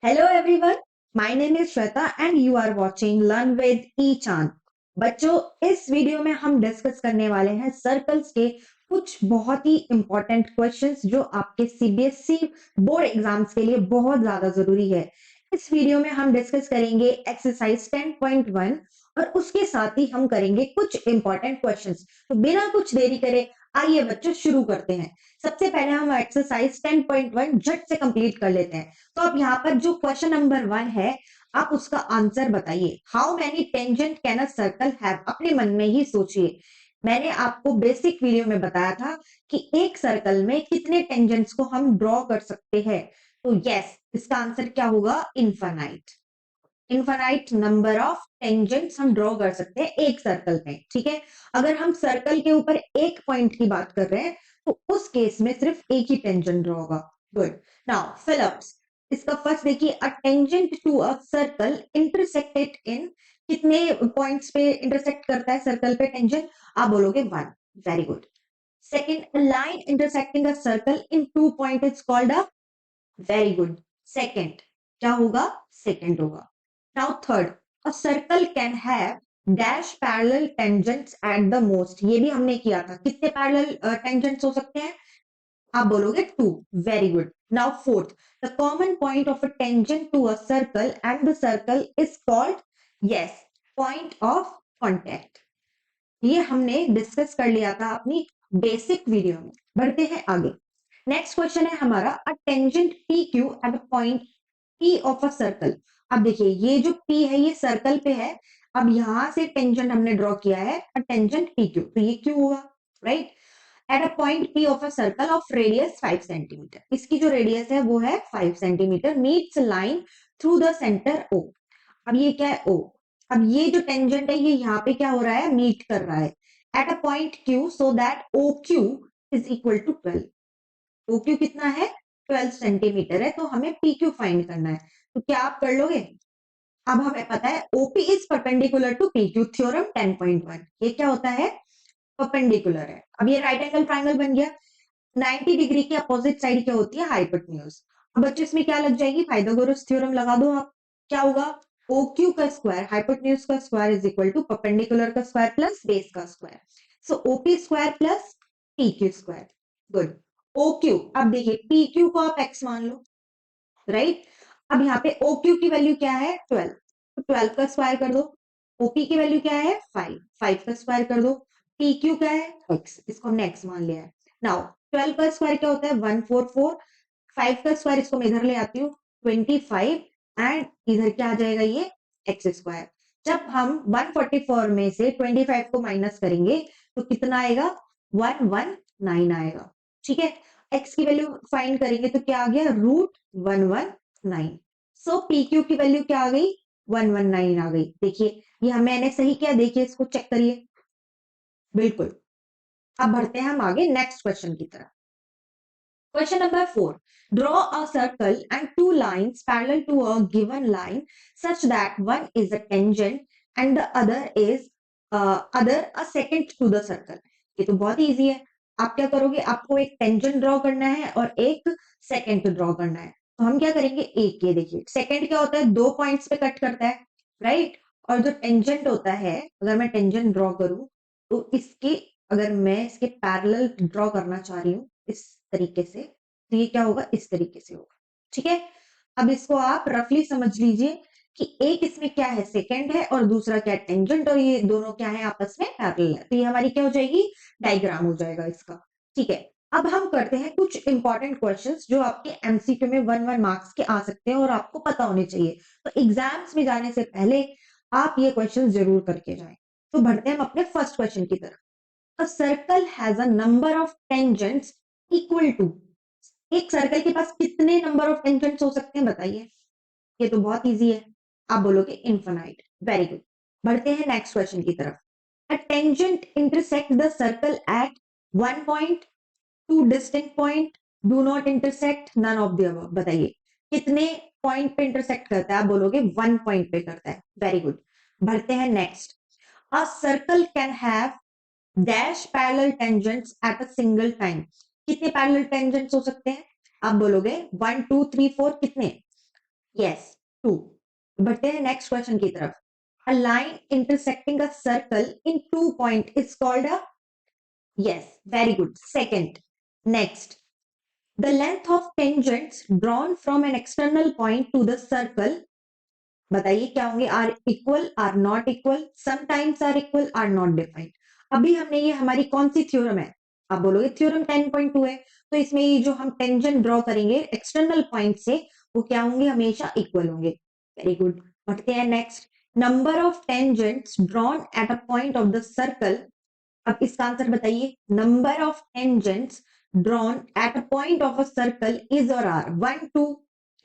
Hello everyone, my name is Shweta and you are watching Learn with E Chan. बच्चों, इस video में हम discuss करने वाले हैं सर्कल्स के कुछ बहुत ही इंपॉर्टेंट क्वेश्चंस जो आपके सीबीएसई बोर्ड एग्जाम्स के लिए बहुत ज्यादा जरूरी है। इस वीडियो में हम डिस्कस करेंगे एक्सरसाइज 10.1 और उसके साथ ही हम करेंगे कुछ इंपॉर्टेंट क्वेश्चंस। तो बिना कुछ देरी करे आइए बच्चों शुरू करते हैं। सबसे पहले हम एक्सरसाइज 10.1 झट से कंप्लीट कर लेते हैं। तो अब यहाँ पर जो क्वेश्चन नंबर 1 है, आप उसका आंसर बताइए। How many tangent can a circle have? अपने मन में ही सोचिए। मैंने आपको बेसिक वीडियो में बताया था कि एक सर्कल में कितने टेंजेंट्स को हम ड्रॉ कर सकते हैं। तो यस, इसका आंसर क्या होगा? Infinite. Infinite number of tangents हम ड्रॉ कर सकते हैं एक सर्कल में। ठीक है, अगर हम सर्कल के ऊपर एक पॉइंट की बात कर रहे हैं तो उस केस में सिर्फ एक ही टेंजेंट ड्रॉ होगा। गुड। नाउ फिलअप्स, इसका फर्स्ट देखिए, a tangent to a circle intersected in, कितने पॉइंट्स पे इंटरसेक्ट करता है सर्कल पे टेंजेंट? आप बोलोगे 1। Very good. Second, line intersecting a circle in 2 point is called a, very good. Second क्या होगा? सेकंड होगा। Now third, a circle can have dash parallel tangents at the most, ये भी हमने किया था। कितने पैरेलल टेंजेंट्स हो सकते हैं? आप बोलोगे 2। Very good. Now fourth, the common point of a tangent to a circle and the circle is called, yes, point of contact. ये हमने डिस्कस कर लिया था अपनी बेसिक वीडियो में। बढ़ते हैं आगे। नेक्स्ट क्वेश्चन है हमारा, a tangent P Q eight a point P of a circle. अब देखिए, ये जो पी है ये सर्कल पे है। अब यहां से टेंजेंट हमने ड्रॉ किया है, अ टेंजेंट पी क्यू, तो ये क्यू होगा, right? At a point P of a circle of radius 5 centimetre, इसकी जो रेडियस है वो है 5 centimetre, meets line through the centre O. अब ये क्या है? ओ। अब ये जो टेंजेंट है ये यहाँ पे क्या हो रहा है? मीट कर रहा है at a point Q, so that O Q is equal to 12। O Q कितना है? 12 सेंटीमीटर है। तो हमें पी क्यू फाइंड करना है। तो क्या आप कर लोगे? अब हमें पता है OP is perpendicular to P Q, theorem 10.1। ये क्या होता है? परपेंडिकुलर है। अब ये राइट एंगल ट्राइंगल बन गया। 90 डिग्री की अपोजिट साइड क्या होती है? हाइपोटेन्यूज। अब बच्चों इसमें क्या लग जाएगी? पाइथागोरस थ्योरम लगा दो आप। क्या होगा? ओ क्यू का स्क्वायर, हाइपोटेन्यूज का square is equal to perpendicular का स्क्वायर प्लस बेस का square. So OP square plus P Q square. Good. O Q, अब देखिए पी क्यू को आप एक्स मान लो, राइट? अब यहाँ पे ओ क्यू की वैल्यू क्या है? 12, तो 12 का स्क्वायर कर दो। ओपी की वैल्यू क्या है? 5, 5 का स्क्वायर कर दो। पी क्यू क्या है? एक्स, इसको हमने एक्स मान लिया है। नाउ 12 का स्क्वायर क्या होता है? 144। 5 का स्क्वायर इसको मैं इधर ले आती हूँ, 25, एंड इधर क्या आ जाएगा? ये एक्स स्क्वायर। जब हम 144 में से 25 को माइनस करेंगे तो कितना आएगा? 119 आएगा। ठीक है, एक्स की वैल्यू फाइंड करेंगे तो क्या आ गया? √119। सो पी क्यू की वैल्यू क्या आ गई? 119 आ गई। देखिए ये मैंने सही किया, देखिए इसको चेक करिए। बिल्कुल। अब बढ़ते हैं हम आगे नेक्स्ट क्वेश्चन की तरफ। Question number 4. Draw a circle and two lines parallel to a given line such that one is a tangent and the other a secant to the circle. ये तो बहुत इजी है। आप क्या करोगे? आपको एक टेंजेंट ड्रॉ करना है और एक सेकेंट ड्रॉ करना है। तो हम क्या करेंगे? एक, ये देखिए सेकेंड क्या होता है? 2 पॉइंट्स पे कट करता है, राइट? और जो टेंजेंट होता है, अगर मैं टेंजेंट ड्रॉ करूं तो इसके, अगर मैं इसके पैरेलल ड्रॉ करना चाह रही हूँ इस तरीके से, तो ये क्या होगा? इस तरीके से होगा। ठीक है, अब इसको आप रफली समझ लीजिए कि एक इसमें क्या है? सेकंड है, और दूसरा क्या है? टेंजेंट, और ये दोनों क्या है? आपस में पैरेलल है। तो ये हमारी क्या हो जाएगी? डायग्राम हो जाएगा इसका। ठीक है, अब हम करते हैं कुछ इंपॉर्टेंट क्वेश्चंस जो आपके एमसीक्यू में 1 मार्क्स के आ सकते हैं और आपको पता होने चाहिए। तो एग्जाम्स में जाने से पहले आप ये क्वेश्चन जरूर करके जाएं। तो बढ़ते हैं हम अपने फर्स्ट क्वेश्चन की तरफ। A circle has a number of tangents equal to, एक सर्कल के पास कितने नंबर ऑफ टेंजेंट्स हो सकते हैं? बताइए। ये तो बहुत इजी है। आप बोलोगे इनफिनाइट। Very good. बढ़ते हैं नेक्स्ट क्वेश्चन की तरफ। A tangent intersect the circle at 1 point, 2 distinct point, do not intersect, none of the above. बताइए कितने पॉइंट पे इंटरसेक्ट करता है? आप बोलोगे 1 पॉइंट पे करता है। Very good. बढ़ते हैं next. A circle can have dash parallel tangents at a single time, कितने पैरेलल टेंजेंट्स हो सकते हैं? आप बोलोगे 1 2 3 4, कितने? यस, 2। बढ़ते हैं नेक्स्ट क्वेश्चन की तरफ। A line intersecting a circle in 2 point is called a, yes, very good, secant. Next, the length of tangents drawn from an external point to the circle, बताइए क्या होंगे? Are equal, are not equal, sometimes are equal, are not defined. अभी हमने ये हमारी कौन सी theorem है? आप बोलोगे थ्योरम 10.2 है, तो इसमें ये जो हम टेंजेंट ड्रॉ करेंगे एक्सटर्नल पॉइंट से, वो क्या होंगे? हमेशा इक्वल होंगे। Very good. बढ़ते हैं next. Number of tangents drawn at a point of the circle, अब इसका आंसर बताइए। Number of tangents drawn at a point of a circle is और आर 1, 2,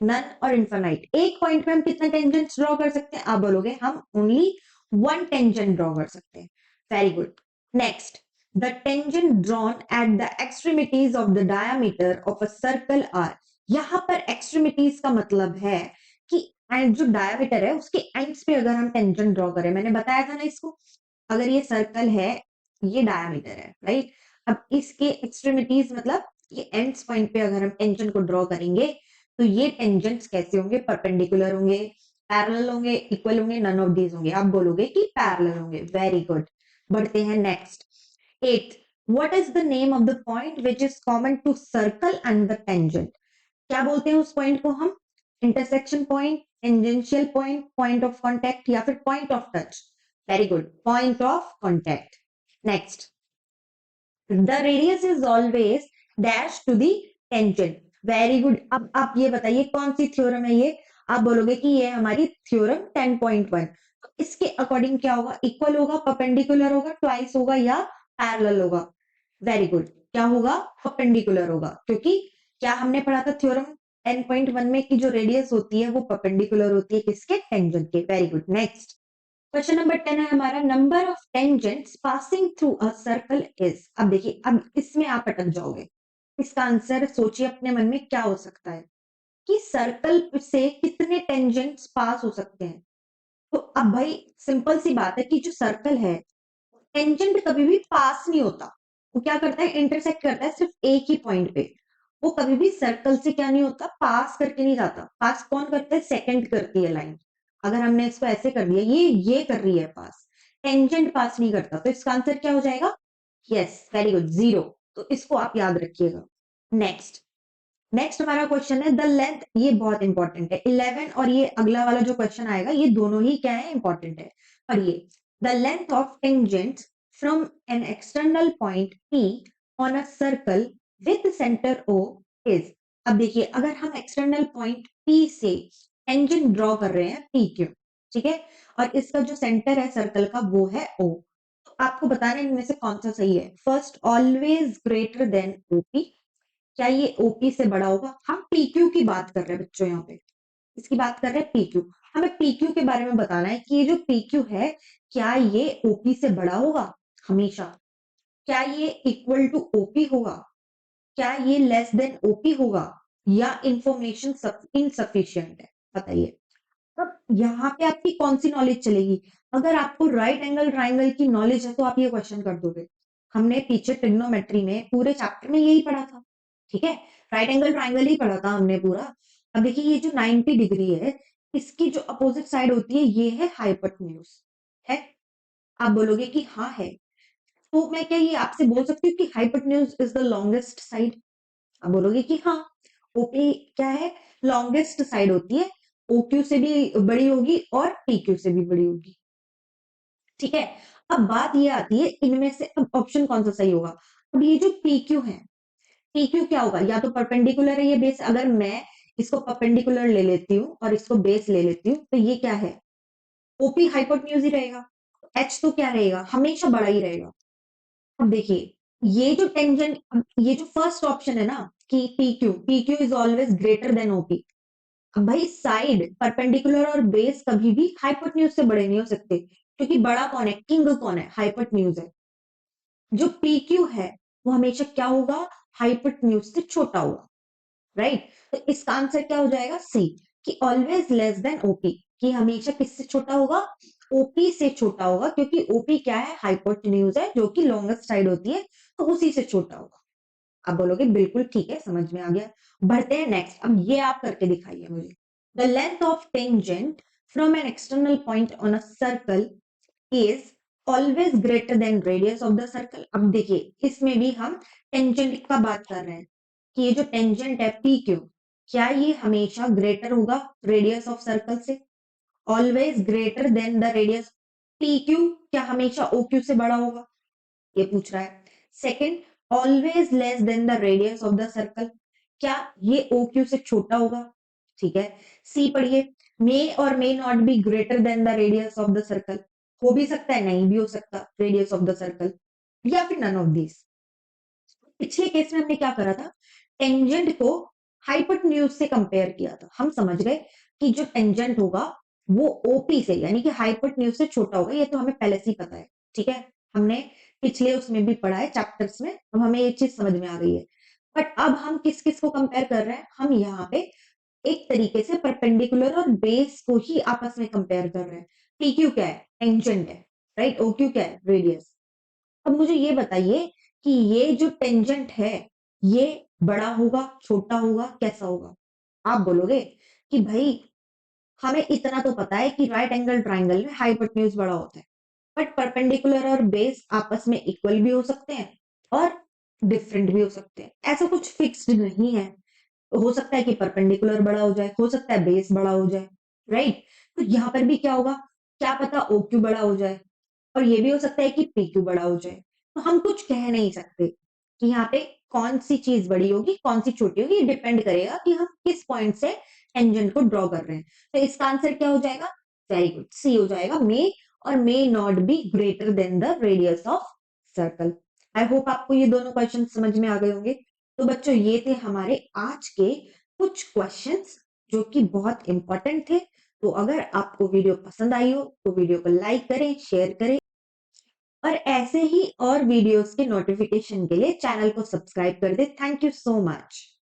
नन और इन्फिनाइट। एक पॉइंट पे हम कितने टेंजेंट्स ड्रॉ कर सकते हैं? आप बोलोगे हम ओनली 1 टेंजेंट ड्रॉ कर सकते हैं। Very good. Next, the tangent drawn at the extremities of the diameter of a circle are, यहां पर एक्सट्रीमिटीज का मतलब है कि एंड जो डायमीटर है उसके एंड्स पे अगर हम टेंजेंट ड्रॉ करें, मैंने बताया था ना इसको, अगर ये सर्कल है, ये डायमीटर है, राइट? अब इसके एक्सट्रीमिटीज मतलब ये एंड्स पॉइंट पे अगर हम टेंजेंट को ड्रॉ करेंगे, तो ये टेंजेंट्स कैसे होंगे? परपेंडिकुलर होंगे, पैरेलल होंगे, इक्वल होंगे, नन ऑफ दीज होंगे। आप बोलोगे कि पैरेलल होंगे। Very good. बढ़ते हैं next. At, what is the name of the point which is common to circle and the tangent? क्या बोलते हैं उस पॉइंट को हम? Intersection point, tangential point, point of contact, या फिर point of touch? Very good, point of contact. Next, the radius is always dash to the tangent. Very good. अब आप ये बताइए कौन सी थ्योरम है ये? आप बोलोगे कि ये हमारी थ्योरम 10.1। तो इसके अकॉर्डिंग क्या होगा? इक्वल होगा, परपेंडिकुलर होगा, ट्वाइस होगा, या पैरेलल होगा? Very good. क्या होगा? परपेंडिकुलर होगा, क्योंकि क्या हमने पढ़ा था थ्योरम 10.1 में कि जो रेडियस होती है वो परपेंडिकुलर होती है किसके? टेंजेंट के। Very good. Next, question number 10 है हमारा, number of tangents passing through a circle is. अब देखिए, अब इसमें आप अटक जाओगे। इसका आंसर सोचिए अपने मन में क्या हो सकता है कि सर्कल से कितने टेंजेंट्स पास हो सकते हैं। तो अब भाई सिंपल सी बात है कि जो सर्कल है, टेंजेंट कभी भी पास नहीं होता। वो क्या करता है? इंटरसेक्ट करता है सिर्फ एक ही पॉइंट पे। वो कभी भी सर्कल से क्या नहीं होता? पास करके नहीं जाता। पास कौन करता है? सेकंड करती है लाइन। अगर हमने इसको ऐसे कर दिया, ये कर रही है पास, टेंजेंट पास नहीं करता, तो इसका आंसर क्या हो जाएगा? Yes, very good, 0। तो इसको आप याद रखिएगा। नेक्स्ट, नेक्स्ट हमारा क्वेश्चन है द लेंथ, ये बहुत इंपॉर्टेंट है। 11 और ये अगला वाला जो क्वेश्चन आएगा, ये दोनों ही क्या है? इंपॉर्टेंट है। पढ़िए, the length of tangent from an external point P on a circle with centre O is. अब देखिए, अगर हम एक्सटर्नल पॉइंट P से टेंजेंट ड्रॉ कर रहे हैं PQ, ठीक है, और इसका जो सेंटर है सर्कल का वो है O, तो आपको बताना है इनमें से कौन सा सही है। First, always greater than OP। क्या ये ओपी से बड़ा होगा? हम पीक्यू की बात कर रहे हैं बच्चों, यहाँ पे इसकी बात कर रहे हैं पीक्यू। हमें पीक्यू के बारे में बताना है कि ये जो पीक्यू है, क्या ये ओपी से बड़ा होगा हमेशा? क्या ये इक्वल टू ओपी होगा? क्या ये लेस देन ओपी होगा? या इंफॉर्मेशन इनसफिशियंट है? बताइए। अब यहाँ पे आपकी कौन सी नॉलेज चलेगी? अगर आपको राइट एंगल ट्राइंगल की नॉलेज है तो आप ये क्वेश्चन कर दोगे। हमने पीछे ट्रिग्नोमेट्री में पूरे चैप्टर में यही पढ़ा था, ठीक है, राइट एंगल ट्राइंगल ही पढ़ा था हमने पूरा। अब देखिए, ये जो 90 डिग्री है, इसकी जो अपोजिट साइड होती है ये है हाइपोटेन्यूज, है? आप बोलोगे कि हाँ है, तो मैं क्या ये आपसे बोल सकती हूँ कि hypotenuse is the longest side? आप बोलोगे कि हाँ, ओपी क्या है? लॉन्गेस्ट साइड होती है, ओक्यू से भी बड़ी होगी और पीक्यू से भी बड़ी होगी, ठीक है। अब बात ये आती है इनमें से अब ऑप्शन कौन सा सही होगा? अब ये जो पीक्यू है, पीक्यू क्या होगा? या तो परपेंडिकुलर है ये बेस, अगर मैं इसको परपेंडिकुलर ले लेती हूँ और इसको बेस ले लेती हूँ, तो ये क्या है? ओपी हाइपोटेन्यूज ही रहेगा। एच तो क्या रहेगा? हमेशा बड़ा ही रहेगा। अब देखिए, ये जो टेंजेंट, ये जो फर्स्ट ऑप्शन है ना कि PQ, PQ is always greater than OP. अब भाई साइड परपेंडिकुलर और बेस कभी भी हाइपोटेन्यूज से बड़े नहीं हो सकते, क्योंकि बड़ा कौन है? किंग कौन है? हाइपोटेन्यूज है। जो पीक्यू है वो हमेशा क्या होगा? हाइपोटेन्यूज से छोटा होगा, राइट? तो इसका आंसर क्या हो जाएगा? सी, कि ऑलवेज लेस देन ओपी, कि हमेशा किससे छोटा होगा? ओपी से छोटा होगा, क्योंकि ओपी क्या है? हाइपोटेन्यूज है, जो कि लॉन्गेस्ट साइड होती है, तो उसी से छोटा होगा। आप बोलोगे बिल्कुल ठीक है, समझ में आ गया। बढ़ते हैं नेक्स्ट। अब ये आप करके दिखाइए मुझे। The length of tangent from an external point on a circle is always greater than radius of the circle. अब देखिए इसमें भी हम टेंजेंट का बात कर रहे हैं कि ये जो टेंजेंट है पी क्यू, क्या ये हमेशा ग्रेटर होगा रेडियस ऑफ सर्कल से? Always greater than the radius. P Q क्या हमेशा ओ क्यू से बड़ा होगा? ये पूछ रहा है। Second, always less than the radius of the circle, क्या ये ओ क्यू से छोटा होगा? ठीक है। सी पढ़िए, मे और may not be greater than the radius of the circle, हो भी सकता है नहीं भी हो सकता रेडियस ऑफ द सर्कल, या फिर नन ऑफ दिस। पिछले केस में हमने क्या करा था, टेंजेंट को हाइपोटेन्यूज से कंपेयर किया था। हम समझ गए कि जो टेंजेंट होगा वो ओपी से यानी कि हाइपोटेन्यूज से छोटा होगा, ये तो हमें पहले से ही पता है। ठीक है, हमने पिछले उसमें भी पढ़ा है चैप्टर्स में, अब हमें ये चीज समझ में आ गई है। बट अब हम किस किस को कंपेयर कर रहे हैं, हम यहाँ पे एक तरीके से परपेंडिकुलर और बेस को ही आपस में कंपेयर कर रहे हैं। पी क्यू क्या है, टेंजेंट है, राइट। ओ क्यू क्या है, रेडियस। अब मुझे ये बताइए कि ये जो टेंजेंट है ये बड़ा होगा छोटा होगा कैसा होगा? आप बोलोगे कि भाई हमें इतना तो पता है कि राइट एंगल ट्राइंगल में हाइपोटेन्यूज बड़ा होता है, बट परपेंडिकुलर और बेस आपस में इक्वल भी हो सकते हैं और डिफरेंट भी हो सकते हैं, ऐसा कुछ फिक्स्ड नहीं है। हो सकता है कि परपेंडिकुलर बड़ा हो जाए, हो सकता है बेस बड़ा हो जाए, राइट। तो यहाँ पर भी क्या होगा, क्या पता ओ क्यू बड़ा हो जाए और ये भी हो सकता है कि पी क्यू बड़ा हो जाए। तो हम कुछ कह नहीं सकते कि यहाँ पे कौन सी चीज बड़ी होगी कौन सी छोटी होगी, ये डिपेंड करेगा कि हम किस पॉइंट से टेंजेंट को ड्रॉ कर रहे हैं। तो इसका आंसर क्या हो जाएगा, वेरी गुड, सी हो जाएगा, मे और may not be greater than the radius of circle. I hope आपको ये दोनों क्वेश्चन समझ में आ गए होंगे। तो बच्चों ये थे हमारे आज के कुछ क्वेश्चंस जो कि बहुत इंपॉर्टेंट थे। तो अगर आपको वीडियो पसंद आई हो तो वीडियो को लाइक करें, शेयर करें और ऐसे ही और वीडियोस के नोटिफिकेशन के लिए चैनल को सब्सक्राइब कर दे। Thank you so much.